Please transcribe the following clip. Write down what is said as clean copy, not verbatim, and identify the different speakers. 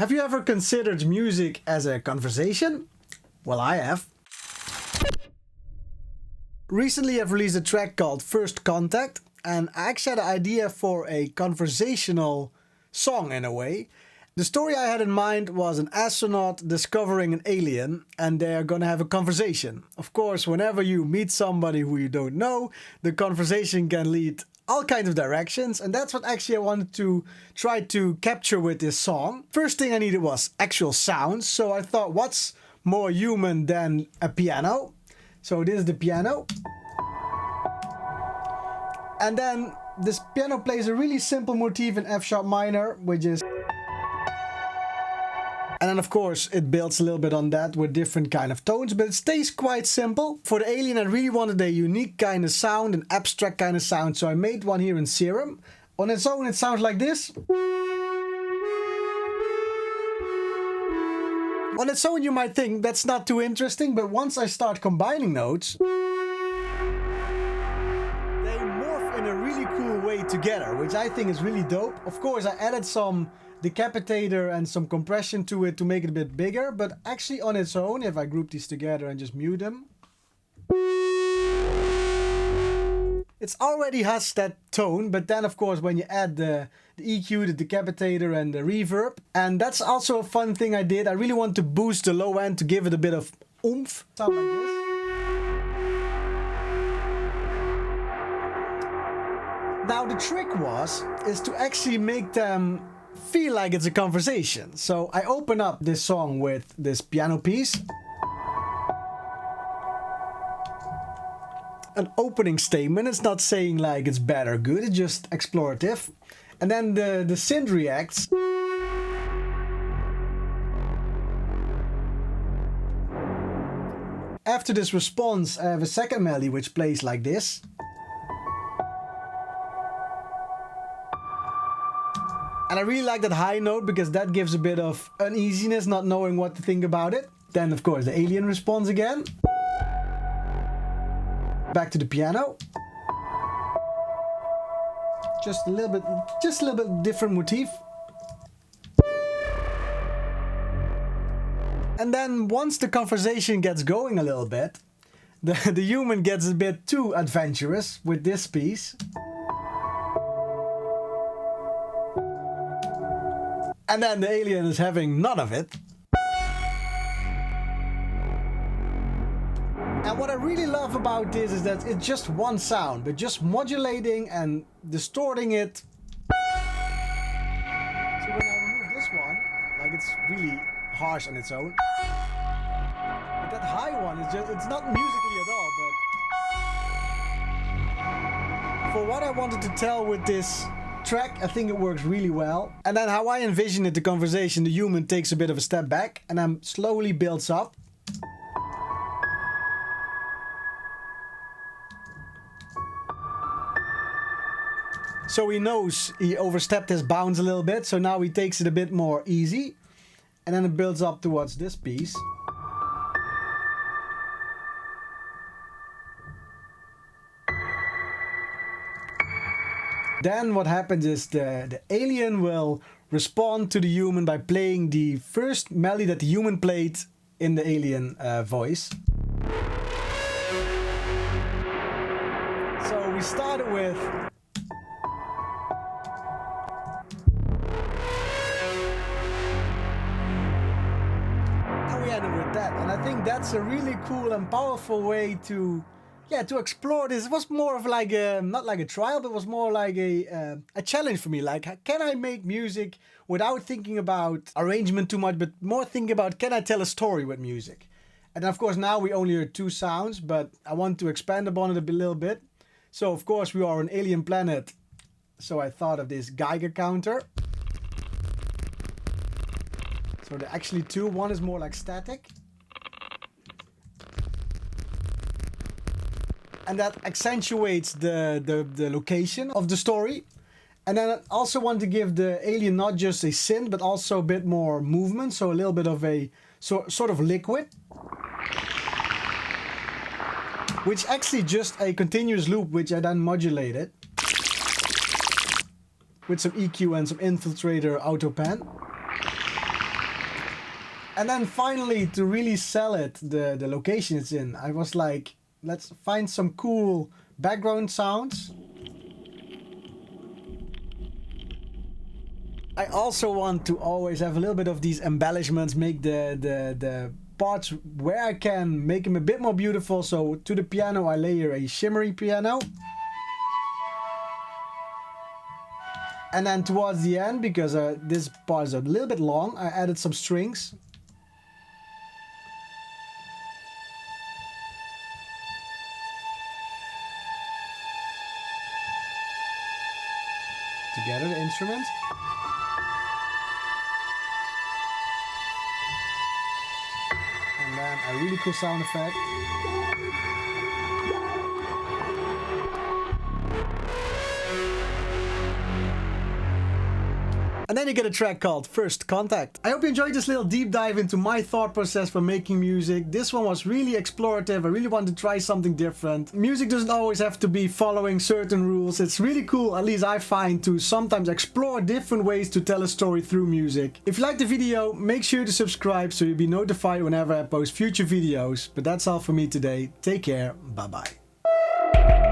Speaker 1: Have you ever considered music as a conversation? Well, I have. Recently I've released a track called First Contact, and I actually had an idea for a conversational song in a way. The story I had in mind was an astronaut discovering an alien, and they're gonna have a conversation. Of course, whenever you meet somebody who you don't know, the conversation can lead all kinds of directions, and that's what actually I wanted to try to capture with this song. First thing I needed was actual sounds, so I thought, what's more human than a piano? So this is the piano. And then this piano plays a really simple motif in F sharp minor, which is... And then of course it builds a little bit on that with different kind of tones, but it stays quite simple. For the alien I really wanted a unique kind of sound, an abstract kind of sound, so I made one here in Serum. On its own it sounds like this. On its own you might think that's not too interesting, but once I start combining notes, they morph in a really cool way together, which I think is really dope. Of course I added some decapitator and some compression to it to make it a bit bigger, but actually on its own, if I group these together and just mute them, it already has that tone. But then of course when you add the EQ, the decapitator and the reverb, and that's also a fun thing I did. I really want to boost the low end to give it a bit of oomph. Sound like this. Now the trick is to actually make them feel like it's a conversation. So I open up this song with this piano piece. An opening statement. It's not saying like it's bad or good, it's just explorative. And then the synth reacts. After this response, I have a second melody which plays like this. And I really like that high note because that gives a bit of uneasiness, not knowing what to think about it. Then of course the alien responds again. Back to the piano. Just a little bit different motif. And then once the conversation gets going a little bit, the human gets a bit too adventurous with this piece. And then the alien is having none of it. And what I really love about this is that it's just one sound, but just modulating and distorting it. So when I remove this one, like it's really harsh on its own. But that high one is just, it's not musically at all, but for what I wanted to tell with this track, I think it works really well. And then how I envision it, the conversation, the human takes a bit of a step back and then slowly builds up. So he knows he overstepped his bounds a little bit, so now he takes it a bit more easy. And then it builds up towards this piece. Then what happens is the alien will respond to the human by playing the first melody that the human played in the alien voice. So we started with... and we ended with that. And I think that's a really cool and powerful way to explore this. It was more of like a, not like a trial, but it was more like a challenge for me. Like, can I make music without thinking about arrangement too much, but more thinking about, can I tell a story with music? And of course now we only heard two sounds, but I want to expand upon it a little bit. So of course we are on alien planet. So I thought of this Geiger counter. So there are actually two. One is more like static. And that accentuates the location of the story. And then I also want to give the alien not just a synth, but also a bit more movement. So a little bit of a sort of liquid. Which actually just a continuous loop, which I then modulated. With some EQ and some infiltrator auto pan. And then finally, to really sell it, the location it's in, I was like, let's find some cool background sounds. I also want to always have a little bit of these embellishments, make the parts where I can make them a bit more beautiful. So to the piano I layer a shimmery piano. And then towards the end, because this part is a little bit long, I added some strings. Together, the instruments. And then a really cool sound effect. And then you get a track called First Contact. I hope you enjoyed this little deep dive into my thought process for making music. This one was really explorative. I really wanted to try something different. Music doesn't always have to be following certain rules. It's really cool, at least I find, to sometimes explore different ways to tell a story through music. If you liked the video, make sure to subscribe so you'll be notified whenever I post future videos. But that's all for me today. Take care. Bye bye.